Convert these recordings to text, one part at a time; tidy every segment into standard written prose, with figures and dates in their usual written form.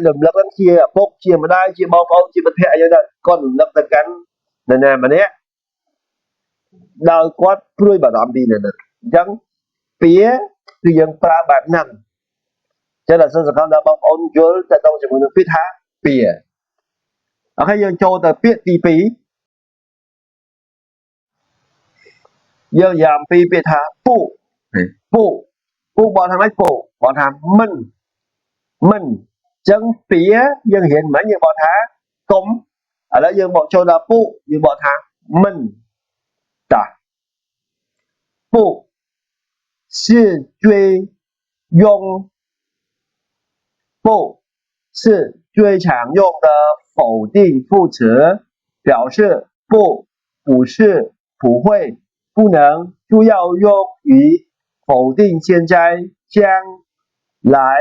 លំលឹកហ្នឹងជាឪពុកជាម្ដាយជាបងប្អូនជាមិត្តភក្តិអីហ្នឹងគាត់រំលឹកទៅកាន់នរណាម្នាក់ដោយគាត់ព្រួយបារម្ភពីនៅនឹងអញ្ចឹងពាគឺយើងប្រើបែបហ្នឹងចឹងដល់សិនសង្ឃឹមដល់បងប្អូនយល់ទៅដល់ជាមួយនឹងពាក្យថាពាអូខេយើងចូលទៅពាក្យទី2យើងនិយាយអំពីពាក្យថាពូបងថាម៉េចពូបងថាមិនអញ្ចឹងពាយើងរៀនមិញយើងบอกថាកុំឥឡូវយើងមកចូលដល់ពូយើងบอกថាមិនតាពូ是最用不是最常用的否定副词表示不是不会不能就要用于否定现在将来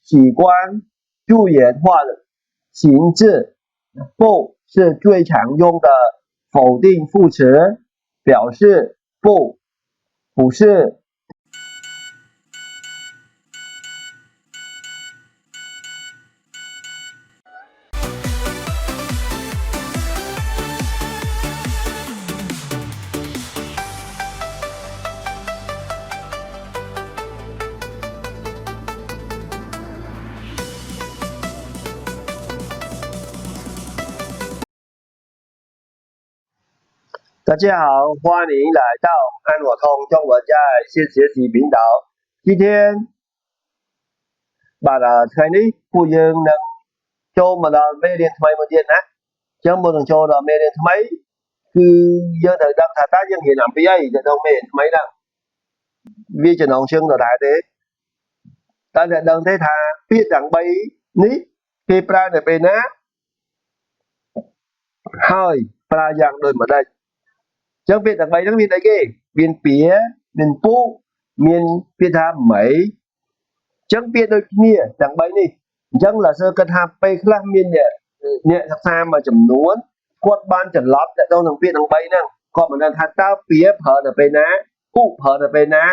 习惯助言化的形制不是最常用的否定副词表示不是大家好，欢迎来到安我通中文在线学习频道。今天បាទថ្ងៃនេះពួកយើងនឹងចូលមកដល់មេរៀនថ្មីមួយទៀតណាអញ្ចឹងមុននឹងចូលដល់មេរៀនថ្មីគឺយើងត្រូវដឹងថាតើយើងរៀនអំពីអីទៅដល់មេរៀនថ្មីហ្នឹងវាចំណងជើងដដែលទេតែអ្នកដឹងទេថាពាក្យទាំង3នេះគេប្រើនៅពេលណាហើយប្រើយ៉ាងដូចម្ដេចអញ្ចឹងពាក្យទាំង3ហ្នឹងមានអីគេមានពាមានពូមានពាក្យថាម៉ីអញ្ចឹងពាក្យដូចគ្នាទាំង3នេះអញ្ចឹងឡាសើគិតថាពេលខ្លះមានអ្នកសិក្សាមួយចំនួនគាត់បានច្រឡំទៅដល់នឹងពាក្យទាំង3ហ្នឹងគាត់មិនដឹងថាតើពាក្យប្រើនៅពេលណាពូប្រើនៅពេលណា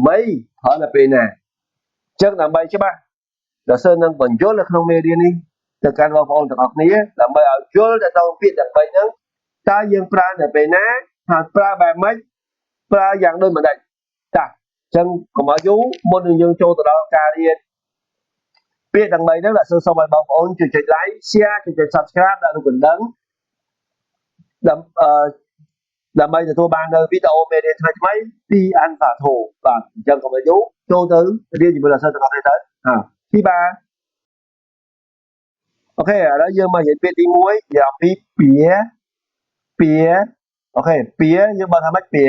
ម៉ីប្រើនៅពេលណាអញ្ចឹងដើម្បីច្បាស់ឡាសើនឹងបញ្យល់នៅក្នុងមេរៀននេះទៅកាន់បងប្អូនទាំងអស់គ្នាដើម្បីឲ្យយល់ទៅដល់ពាក្យទាំង3ហ្នឹងតើយើងប្រើនៅពេលណាហើយប្រើបែបម៉េចប្រើយ៉ាងដូចម្ដេចចាអញ្ចឹងកុំឲ្យយូរមុននឹងយើងចូលទៅដល់ការរៀនពាក្យទាំង3ហ្នឹងឡាសើសូមឲ្យបងប្អូនជួយចុច like share ជួយចុច subscribe ដាក់រូបកណ្ដឹងដើម្បីទទួលបាននៅវីដេអូមេរៀនថ្មីៗពីអានសាធោបាទអញ្ចឹងកុំឲ្យយូរចូលទៅរៀនជាមួយឡាសើទាំងអស់គ្នាទៅពីបាទអូខេឥឡូវយើងមករៀនពាក្យទី1និយាយអំពីពាអូខេពាយើងបើថាម៉េចពា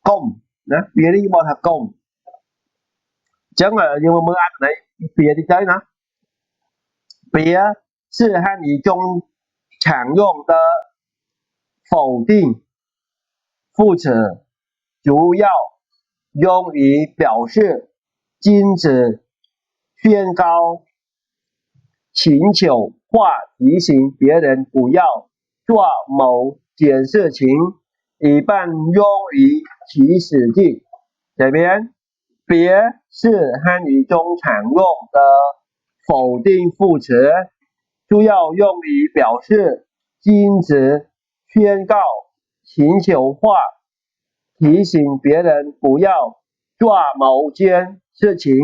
កុំណាពានេះយើងបើថាកុំអញ្ចឹងយើងមកមើលអត្ថន័យពាតិចទៅណាពា是汉语中常用的否定副词主要用于表示禁止宣告请求或提醒别人不要做某件事情一般用于祈使句这边别是汉语中常用的否定副词主要用于表示禁止宣告请求或提醒别人不要做某件事情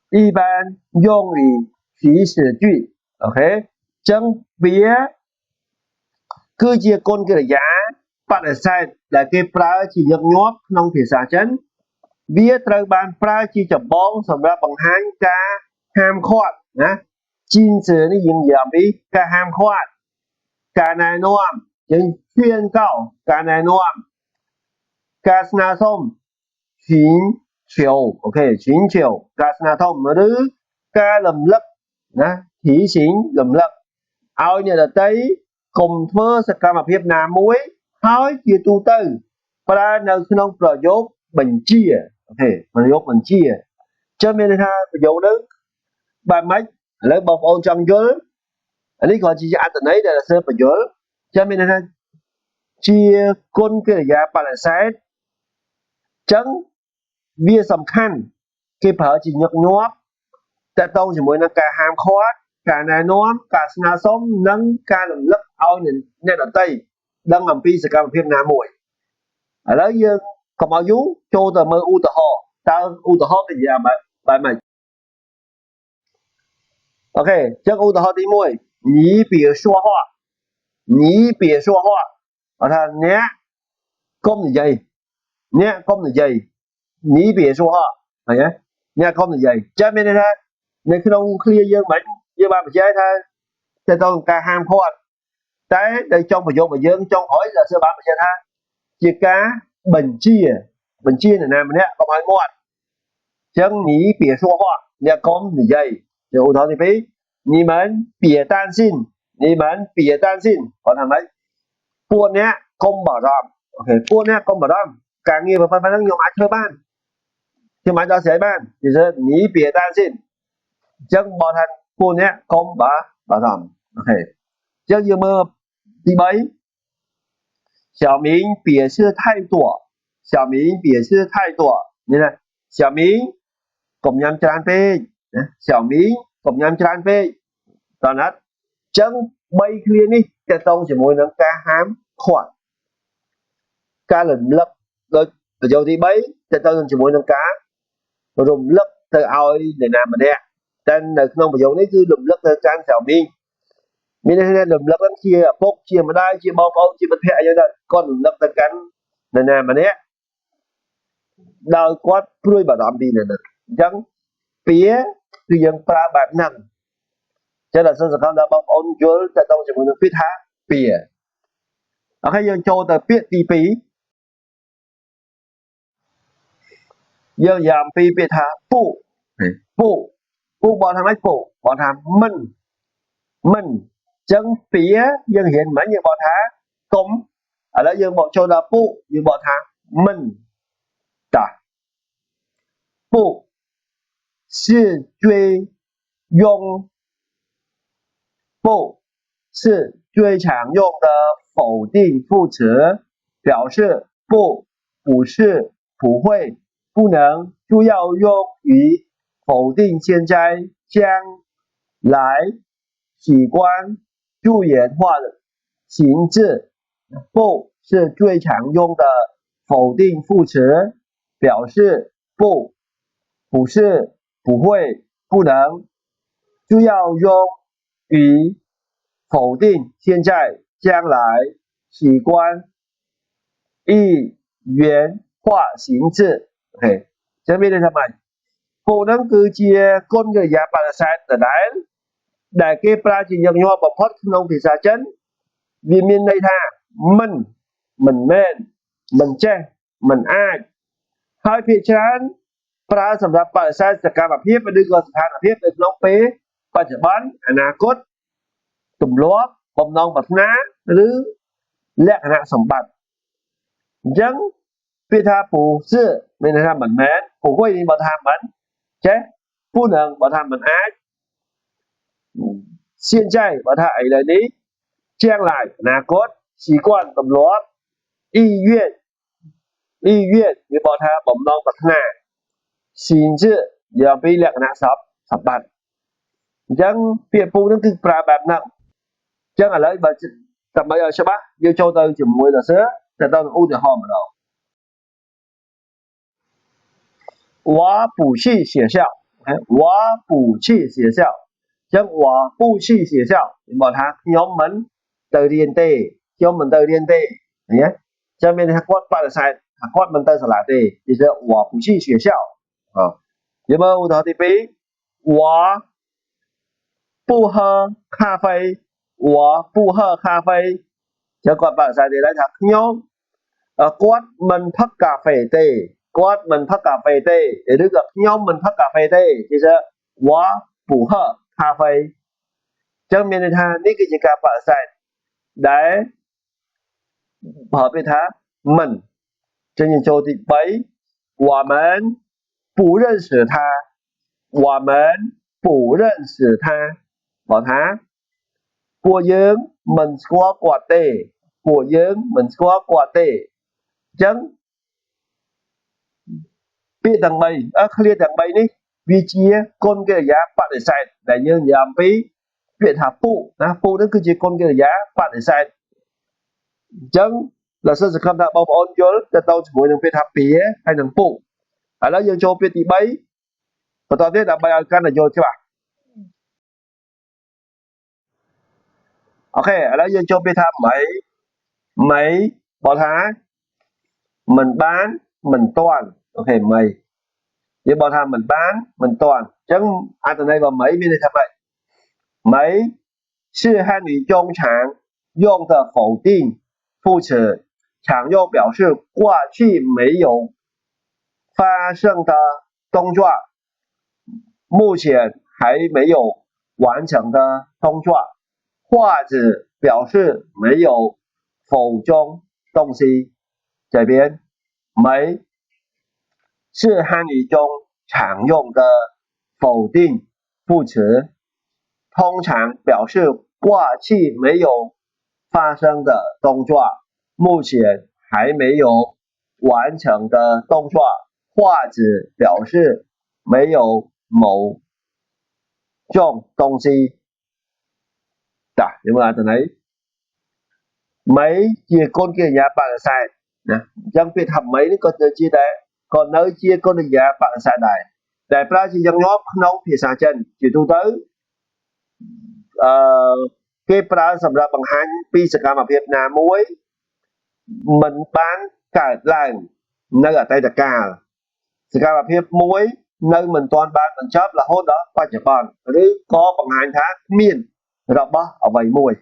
一般用于祈使句អូខេចឹងវាគឺជាគុណកិរិយាបដិសេធដែលគេប្រើជាញឹកញាប់ក្នុងភាសាចិនវាត្រូវបានប្រើជាចម្បងសម្រាប់បង្ហាញការហាមឃាត់ណាជីនសឺនេះយើងនិយាយអំពីការហាមឃាត់ការណែនាំយើងជឿនកោការណែនាំការស្នើសុំឈិនឈៀវអូខេឈិនឈៀវការស្នើសុំឬការរំលឹកណាទីសិងរំលឹកឲ្យអ្នកដទៃកុំធ្វើសកម្មភាពណាមួយហើយជាទូទៅប្រើនៅក្នុងប្រយោគបញ្ជាអូខេប្រយោគបញ្ជាចឹងមានន័យថាប្រយោគហ្នឹងបែបម៉េចឥឡូវបងប្អូនចង់យល់អានេះក៏ជាអត្ថន័យដែលសើបញ្យល់ចឹងមានន័យថាជាគុណកិរិយាបដិសេធចឹងវាសំខាន់គេប្រើជាញឹកញាប់ តែតងជាមួយនឹងការហាមឃាត់ការណែនាំការស្នើសុំនិងការរំលឹកឲ្យអ្នកដទៃដឹងអំពីសកម្មភាពណាមួយឥឡូវយើងកុំឲ្យយូរចូលទៅមើលឧទាហរណ៍តើឧទាហរណ៍គេនិយាយបែបម៉េចអូខេចឹងឧទាហរណ៍ទី1你别说话你别说话ថាអ្នកកុំនិយាយអ្នកកុំនិយាយ你别说话ឃើញទេអ្នកកុំនិយាយចាំមានន័យថានៅក្នុងឃ្លាយើងមិនយើងបានបញ្ជាក់ថាទៅដល់ការហាមឃាត់តែនៅtrongប្រយោគរបស់យើងចុងក្រោយដែលសើបានបញ្ជាក់ថាជាការបញ្ជានរណាម្នាក់កុំឲ្យមាត់ចឹង你别说话អ្នកកុំនិយាយជាឧទាហរណ៍ទី2你们别担心你们别担心គាត់ថាម៉េចពួកអ្នកកុំបារម្ភអូខេពួកអ្នកកុំបារម្ភការងារប៉ុណ្ណឹងខ្ញុំអាចធ្វើបានខ្ញុំអាចដោះស្រាយបាននិយាយ你别担心ចឹងបងថាពួកអ្នកកុំបារម្ភអូខេចឹងយើងមើលទី3小明别吃太多小明别吃太多នេះណា小明កុំញ៉ាំច្រើនពេកណា小明កុំញ៉ាំច្រើនពេកតើណាត់ចឹង3ឃ្លានេះតកតងជាមួយនឹងការហាមឃាត់ការរំលឹកដោយប្រយោគទី3តកតងជាមួយនឹងការរំលឹកទៅឲ្យអ្នកណាម្នាក់តែនៅក្នុងប្រយោគនេះគឺរំលឹកទៅកាន់小មីងមានន័យថារំលឹកហ្នឹងជាឪពុកជាម្ដាយជាបងប្អូនជាមិត្តភក្តិអីទៅគាត់រំលឹកទៅកាន់អ្នកណាម្នាក់ដោយគាត់ព្រួយបារម្ភពីអ្នកហ្នឹងអញ្ចឹងពាក្យគឺយើងប្រើបែបហ្នឹងចឹងដល់សិនសង្ឃឹមដល់បងប្អូនយល់តទៅជាមួយនឹងពាក្យថាពាក្យអូខេយើងចូលទៅពាក្យទី2យើងនិយាយអំពីពាក្យថាពុបងថាម៉េចពុបងថាមិនចឹងពាក្យយើងរៀនមិញយើងบอกថាកុំឥឡូវយើងមកចូលដល់ពុយើងบอกថាមិនតាពុ是最用不是最常用的否定副词表示不是不会不能就要用于否定现在将来习惯助言化的形制不是最常用的否定副词表示不是不会不能就要用于否定现在将来习惯一元化形制អូខេចឹងមានន័យថាម៉េចពួកហ្នឹងគឺជាគុណកិរិយាបដិសេធដដែលគេប្រើជាញឹកញាប់បំផុតក្នុងភាសាចិនវាមានន័យថាមិនមែនមិនចេះមិនអាចហើយភាគច្រើនប្រើសម្រាប់បដិសេធសកម្មភាពឬក៏ស្ថានភាពនៅក្នុងពេលបច្ចុប្បន្នអនាគតទម្លាប់បំណងប្រាថ្នាឬលក្ខណៈសម្បត្តិអញ្ចឹងពាក្យថាពូសឺមានន័យថាមិនមែនពូហួយនេះបើថាមិនចេះពូនឹងបើថាមិនអាច现在បើថាឥឡូវនេះ将来អនាគត习惯ទម្លាប់意愿វាបើថាបំណងប្រាថ្នា形制និយាយពីលក្ខណៈសម្បត្តិអញ្ចឹងពាក្យពូនឹងគឺប្រើបែបហ្នឹងអញ្ចឹងឥឡូវបើដើម្បីឲ្យច្បាស់យើងចូលទៅជាមួយសរសើរទៅដល់ឧទាហរណ៍ម្ដង我不去学校我不去学校ចឹង我不去学校បើថាខ្ញុំមិនទៅរៀនទេខ្ញុំមិនទៅរៀនទេឃើញទេចឹងមានថាគាត់បដិសេធថាគាត់មិនទៅសាលាទេនិយាយ我不去学校យើងមើលឧទាហរណ៍ទី2我不喝咖啡我不喝咖啡ចឹងគាត់បដិសេធទេថាខ្ញុំគាត់មិនផឹកកាហ្វេទេគាត់មិនផឹកកាហ្វេទេឬក៏ខ្ញុំមិនផឹកកាហ្វេទេគេថា我不喝咖啡ចឹងមានន័យថានេះគឺជាការបដិសេធដែលប្រើពាក្យថាមិនចឹងយើងចូលទី3我们不认识他我们不认识他บอกថាពួកយើងមិនស្គាល់គាត់ទេពួកយើងមិនស្គាល់គាត់ទេអញ្ចឹងពាក្យទាំង3ឃ្លាទាំង3នេះ វាជាគុណកិរិយាបដិសេធដែលយើងនិយាយអំពីពាក្យថាពុណាពុនេះគឺជាគុណកិរិយាបដិសេធអញ្ចឹងបើសិនសង្ឃឹមថាបងប្អូនយល់ទៅជាមួយនឹងពាក្យថាពាហើយនឹងពុឥឡូវយើងចូលពាក្យទី3បន្តទៀតដើម្បីឲ្យកាន់តែយល់ច្បាស់អូខេឥឡូវយើងចូលពាក្យថាមីបងថាមិនបានមិនទាន់អូខេមីយើងบอกថាមិនបានមិនទាន់អញ្ចឹងអត្ថន័យរបស់មីមានន័យថាម៉េចមី是汉语中常用的否定副词常用表示过去没有发生的动作目前还没有完成的动作或者表示没有否中东西这边没是汉语中常用的否定副词，通常表示过去没有发生的动作，目前还没有完成的动作，或者表示没有某种东西。Đã, nhưng mà từ đấy mấy chia con kia nhà bạn là sai nè, dân việc học mấy nó có từ chia đấy, còn nơi chia con nhà bạn là sai này, để ra chỉ dân nhóm nấu thì xa chân, chỉ tu tới cái ra sầm ra bằng hai pi sự cảm ở Việt Nam muối mình bán cả làng nơi ở Tây Đặc Ca sự cảm ở Việt muối nơi mình toàn bán mình chấp là hốt đó qua Nhật Bản,ឬក៏បង្ហាញថាមានរបស់អ្វីមួយ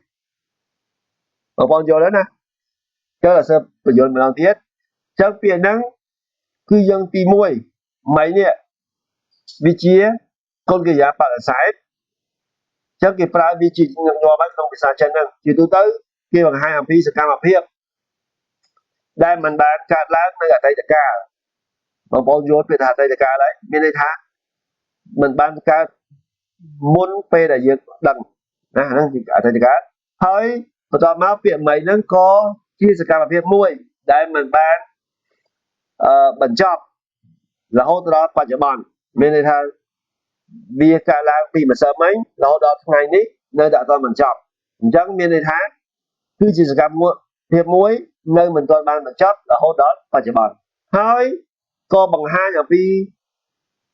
បងប្អូនយល់ទេណាចុះសើបញ្យល់ម្ដងទៀតចឹងពាក្យហ្នឹងគឺយើងទី1មីនេះវាជាគុណកិរិយាបដិសេធចឹងគេប្រើវាជាញឹកញាប់ហើយក្នុងភាសាចិនហ្នឹងជាទូទៅគេបង្ហាញអំពីសកម្មភាពដែលមិនបានកើតឡើងនៅអតីតកាលបងប្អូនយល់ពាក្យថាអតីតកាលហើយមានន័យថាមិនបានកើតមុនពេលដែលយើងដឹងណាហ្នឹងគឺអតីតកាលហើយបន្ទាប់មកពាក្យមីហ្នឹងក៏ជាសកម្មភាពមួយដែលមិនបានបញ្ចប់រហូតដល់បច្ចុប្បន្នមានន័យថាវាកើតឡើងពីម្សិលមិញរហូតដល់ថ្ងៃនេះនៅតែអត់បញ្ចប់អញ្ចឹងមានន័យថាគឺជាសកម្មភាពមួយនៅមិនទាន់បានបញ្ចប់រហូតដល់បច្ចុប្បន្នហើយក៏បង្ហាញអំពី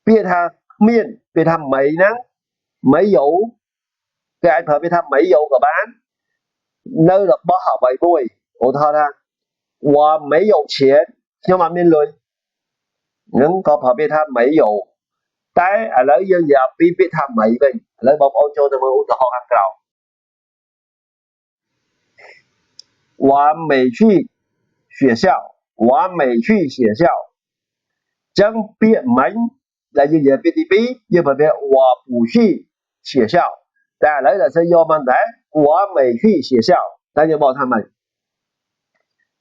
ពាក្យថាគ្មានពាក្យថាមីហ្នឹងមីយោគេអាចប្រើពាក្យថាមីយោក៏បាននៅរបស់អ្វីមួយឧទាហរណ៍ថា我没有钱ខ្ញុំអត់មានលុយនឹងក៏ប្រើពាក្យថាមីយោតែឥឡូវយើងនិយាយពីពាក្យថាមីវិញឥឡូវបងប្អូនចូលទៅមើលឧទាហរណ៍ខាងក្រោម我没去学校我没去学校ចឹងពាក្យមិញដែលយើងនិយាយពាក្យទី2យើងប្រើពាក្យ我不去学校តែឥឡូវដល់សិយកមកដែរ我没去学校តែយើងบอกថាម៉េច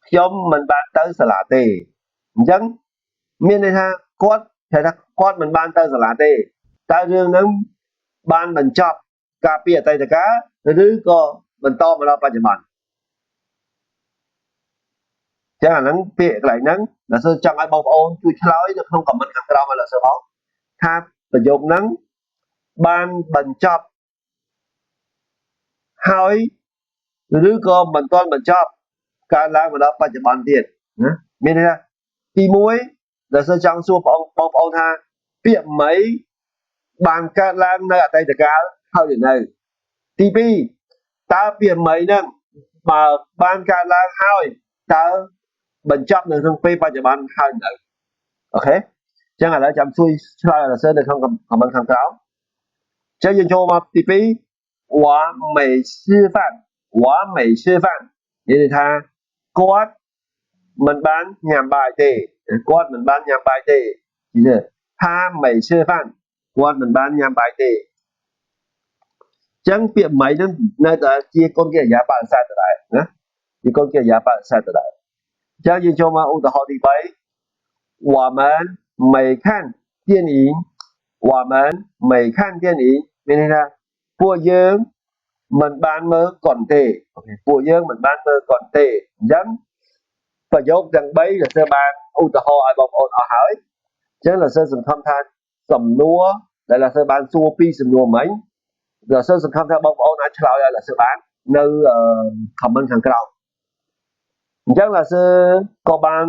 ខ្ញុំមិនបានទៅសាលាទេអញ្ចឹងមានន័យថាគាត់ថាគាត់មិនបានទៅសាលាទេតើរឿងហ្នឹងបានបញ្ចប់កាលពីអតីតកាលឬក៏បន្តមកដល់បច្ចុប្បន្នចឹងអាហ្នឹងពាក្យកន្លែងហ្នឹងដល់សិចង់ឲ្យបងប្អូនជួយឆ្លើយនៅក្នុង comment ខាងក្រោមឲ្យលោកសិស្សបងថាប្រយោគហ្នឹងបានបញ្ចប់ហើយឬក៏មិនទាន់បញ្ចប់កើតឡើងមកដល់បច្ចុប្បន្នទៀតណាមានន័យថាទី1ដែលសិស្សចង់សួរបងប្អូនថាពាក្យមីបានកើតឡើងនៅអតីតកាលហើយនៅទី2តើពាក្យមីហ្នឹងបើបានកើតឡើងហើយតើបញ្ចប់នៅក្នុងពេលបច្ចុប្បន្នហើយនៅអូខេអញ្ចឹងឥឡូវចាំជួយឆ្លើយដល់សិស្សនៅក្នុង comment ខាងក្រោមអញ្ចឹងយើងចូលមកទី2我没吃饭我没吃饭និយាយថាគាត់មិនបានញ៉ាំបាយទេគាត់មិនបានញ៉ាំបាយទេនិយាយថា没吃饭គាត់មិនបានញ៉ាំបាយទេចឹងពាក្យមីនឹងនៅតែជាគុណកិរិយាបដិសេធដដែលណាជាគុណកិរិយាបដិសេធដដែលចឹងយើងចូលមកឧទាហរណ៍ទី3我们没看电影我们没看电影មានន័យថាពួកយើងមិនបានមើលកុនទេអូខេពួកយើងមិនបានមើលកុនទេអញ្ចឹងប្រយោគទាំង3ដែលសិស្សបានឧទាហរណ៍ឲ្យបងប្អូនអស់ហើយអញ្ចឹងលោកសិស្សសង្ឃឹមថា សំណួរដែលលោកសិស្សបានសួរពីសំណួរមិញលោកសិស្សសង្ឃឹមថាបងប្អូនអាចឆ្លើយឲ្យលោកសិស្សបាននៅ comment ខាងក្រោមអញ្ចឹងលោកសិស្សក៏បាន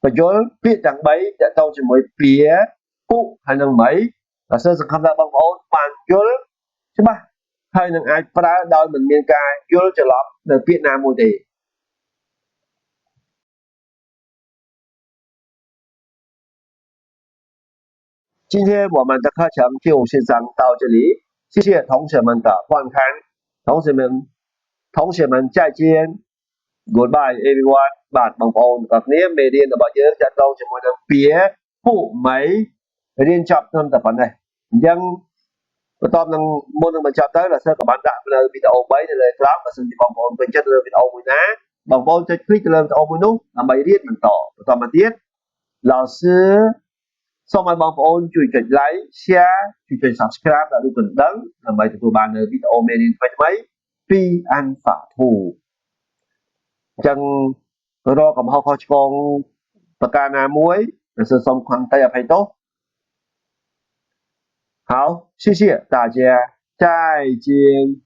បញ្យល់ពាក្យទាំង3ទាក់ទងជាមួយពាពុហើយនិងមីលោកសិស្សសង្ឃឹមថាបងប្អូនបានយល់ច្បាស់ហើយនឹងអាចប្រើដោយមិនមានការយល់ច្រឡំនៅពាក្យណាមួយទេ今天我们的课程就先上到这里，谢谢同学们的观看，同学们再见 Goodbye everyone បាទបងប្អូនទាំងគ្នាមេរៀនរបស់យើងចាត់តងជាមួយនឹងពាពុមីរៀនចប់ត្រឹមតែប៉ុណ្ណេះអញ្ចឹងបន្ទាប់នឹងមុននឹងបញ្ចប់ទៅលោកសិស្សក៏បានដាក់នៅវីដេអូ3នៅលើក្រោមបើសិនជាបងប្អូនពេញចិត្តលើវីដេអូមួយណាបងប្អូនចុចคลิกទៅលើវីដេអូមួយនោះដើម្បីរៀនបន្តមកទៀត老师សូមឲ្យបងប្អូនជួយចុច like share ជួយចុច subscribe ដាក់រូបកណ្ដឹងដើម្បីទទួលបាននៅវីដេអូមេរៀនថ្មីៗពីអានហ្វាធូអញ្ចឹងរកកំហុសខុសឆ្គងប្រការណាមួយលោកសិស្សសូមខន្តីអភ័យទោស好，谢谢大家，再见。